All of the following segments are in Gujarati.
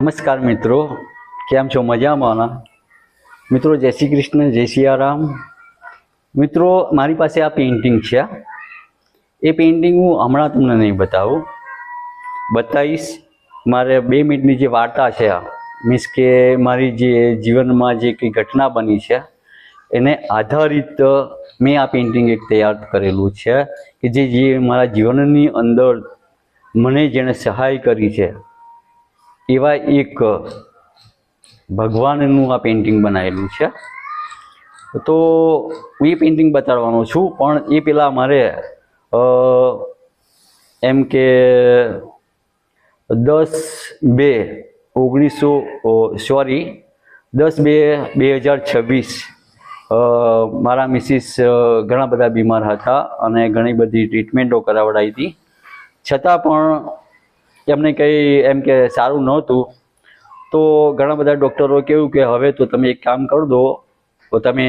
નમસ્કાર મિત્રો, કેમ છો? મજામાં? મિત્રો જય શ્રી કૃષ્ણ, જય સિયારામ. મિત્રો મારી પાસે આ પેઇન્ટિંગ છે. એ પેઇન્ટિંગ હું હમણાં તમને નહીં બતાવીશ. મારે 2 મિનિટની જે વાર્તા છે, મીન્સ કે મારી જે જીવનમાં જે કંઈ ઘટના બની છે એને આધારિત મેં આ પેઇન્ટિંગ એક તૈયાર કરેલું છે કે જે મારા જીવનની અંદર મને જેણે સહાય કરી છે એવા એક ભગવાનનું આ પેઇન્ટિંગ બનાવેલું છે. તો હું એ પેઇન્ટિંગ બતાડવાનો છું, પણ એ પહેલાં મારે એમ કે 10/2/2026 મારા મિસિસ ઘણા બધા બીમાર હતા અને ઘણી બધી ટ્રીટમેન્ટો કરાવડાવી હતી, છતાં પણ એમને કંઈ એમ કે સારું નહોતું. તો ઘણા બધા ડૉક્ટરો કેવું કે હવે તો તમે એક કામ કરી દો, તો તમે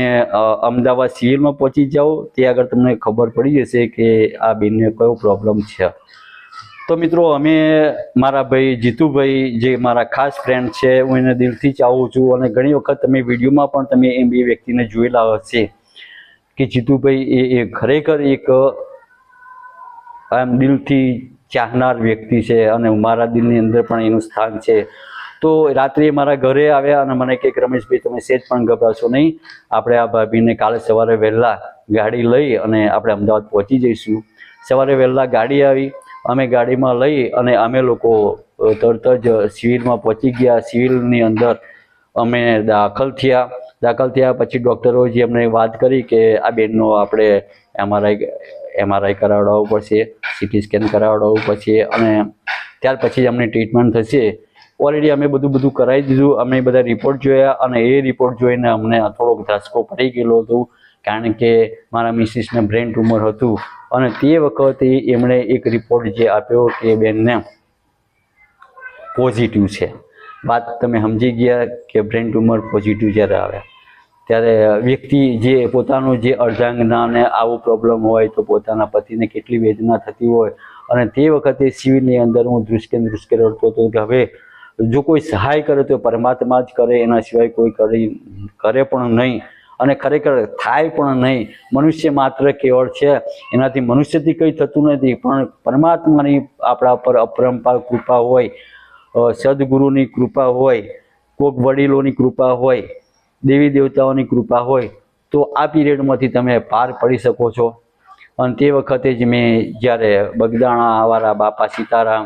અમદાવાદ સિવિલમાં પહોંચી જાઓ, ત્યાં આગળ તમને ખબર પડી જશે કે આ બેનને કયો પ્રોબ્લેમ છે. તો મિત્રો અમે મારા ભાઈ જીતુભાઈ, જે મારા ખાસ ફ્રેન્ડ છે, હું એને દિલથી ચાહું છું અને ઘણી વખત તમે વિડીયોમાં પણ તમે એ બે વ્યક્તિને જોયેલા હશે કે જીતુભાઈ એ ખરેખર એક આમ દિલથી ચાહનાર વ્યક્તિ છે અને મારા દિલની અંદર પણ એનું સ્થાન છે. તો રાત્રે મારા ઘરે આવ્યા અને મને કંઈક, રમેશભાઈ તમે સેજ પણ ગભરાશો નહીં, આપણે આ ભાભીને કાલે સવારે વહેલા ગાડી લઈ અને આપણે અમદાવાદ પહોંચી જઈશું. સવારે વહેલા ગાડી આવી, અમે ગાડીમાં લઈ અને અમે લોકો તરત જ સિવિલમાં પહોંચી ગયા. સિવિલની અંદર અમે દાખલ થયા. પછી ડૉક્ટરો જે અમને વાત કરી કે આ બેનનો આપણે એમઆરઆઈ કરાવડાવવું પડશે, સીટી સ્કેન કરાવડાવવું પડશે અને ત્યાર પછી જ અમને ટ્રીટમેન્ટ થશે. ઓલરેડી અમે બધું કરાવી દીધું. અમે બધા રિપોર્ટ જોયા અને એ રિપોર્ટ જોઈને અમને થોડોક ધ્રાસકો પડી ગયેલો હતો, કારણ કે મારા મિસિસને બ્રેન ટ્યુમર હતું અને તે વખતે એમણે એક રિપોર્ટ જે આપ્યો કે બેનને પોઝિટિવ છે. વાત તમે સમજી ગયા કે બ્રેન ટ્યુમર પોઝિટિવ જ્યારે આવે ત્યારે વ્યક્તિ જે પોતાનું જે અર્ધાંગનાને આવો પ્રોબ્લેમ હોય તો પોતાના પતિને કેટલી વેદના થતી હોય. અને તે વખતે સિવિલની અંદર હું ધ્રુસકે રડતો હતો કે હવે જો કોઈ સહાય કરે તો પરમાત્મા જ કરે, એના સિવાય કોઈ કરે પણ નહીં અને ખરેખર થાય પણ નહીં. મનુષ્ય માત્ર કેવળ છે, એનાથી મનુષ્યથી કંઈ થતું નથી, પણ પરમાત્માની આપણા પર અપરંપાર કૃપા હોય, સદગુરુની કૃપા હોય, કોઈક વડીલોની કૃપા હોય, દેવી દેવતાઓની કૃપા હોય તો આ પીરિયડમાંથી તમે પાર પડી શકો છો. અને તે વખતે જ મેં જ્યારે બગદાણાવાળા બાપા સીતારામ,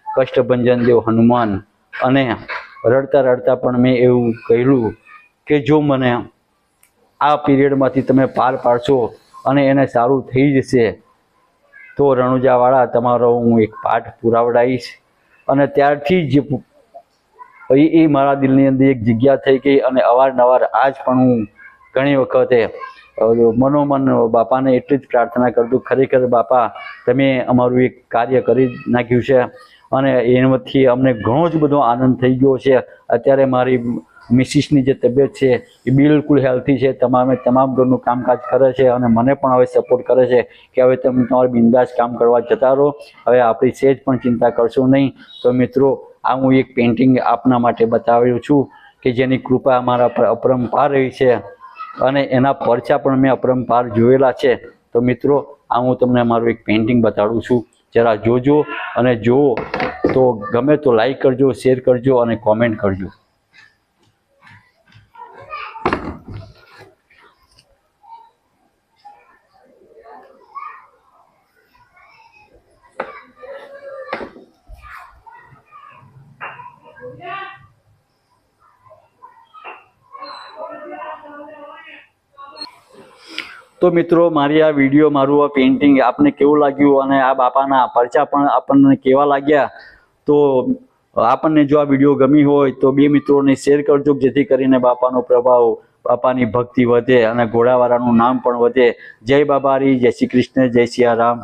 કષ્ટભંજન દેવ હનુમાન અને રડતા પણ મેં એવું કહેલું કે જો મને આ પીરિયડમાંથી તમે પાર પાડશો અને એને સારું થઈ જશે તો રણુજાવાળા તમારો હું એક પાઠ પુરાવડાવીશ. અને ત્યારથી જ એ મારા દિલની અંદર એક જગ્યા થઈ ગઈ અને અવારનવાર આજ પણ હું ઘણી વખતે મનોમન બાપાને એટલી જ પ્રાર્થના કરતું, ખરેખર બાપા તમે અમારું એક કાર્ય કરી નાખ્યું છે અને એનાથી અમને ઘણો જ બધો આનંદ થઈ ગયો છે. અત્યારે મારી મિસિસની જે તબિયત છે એ બિલકુલ હેલ્થી છે, તમામ ઘરનું કામકાજ કરે છે અને મને પણ હવે સપોર્ટ કરે છે કે હવે તમે તમારું બિંદાસ કામ કરવા જતા રહો, હવે આપણી સહેજ પણ ચિંતા કરશો નહીં. તો મિત્રો આ હું એક પેઇન્ટિંગ આપના માટે બતાવ્યું છું કે જેની કૃપા અમારા પર અપરંપાર રહી છે અને એના પરચા પણ મેં અપરંપાર જોયેલા છે. તો મિત્રો આ હું તમને મારું એક પેઇન્ટિંગ બતાડું છું, જરા જોજો અને જુઓ તો ગમે તો લાઈક કરજો, શેર કરજો અને કોમેન્ટ કરજો. તો મિત્રો મારી આ વિડીયો, મારું આ પેઇન્ટિંગ આપને કેવું લાગ્યું અને આ બાપાના પરચા પણ આપણને કેવા લાગ્યા, તો આપણને જો આ વિડીયો ગમી હોય તો 2 મિત્રોને શેર કરજો, જેથી કરીને બાપાનો પ્રભાવ, બાપાની ભક્તિ વધે અને ઘોડાવાળાનું નામ પણ વધે. જય બાબારી, જય શ્રી કૃષ્ણ, જય સિયારામ.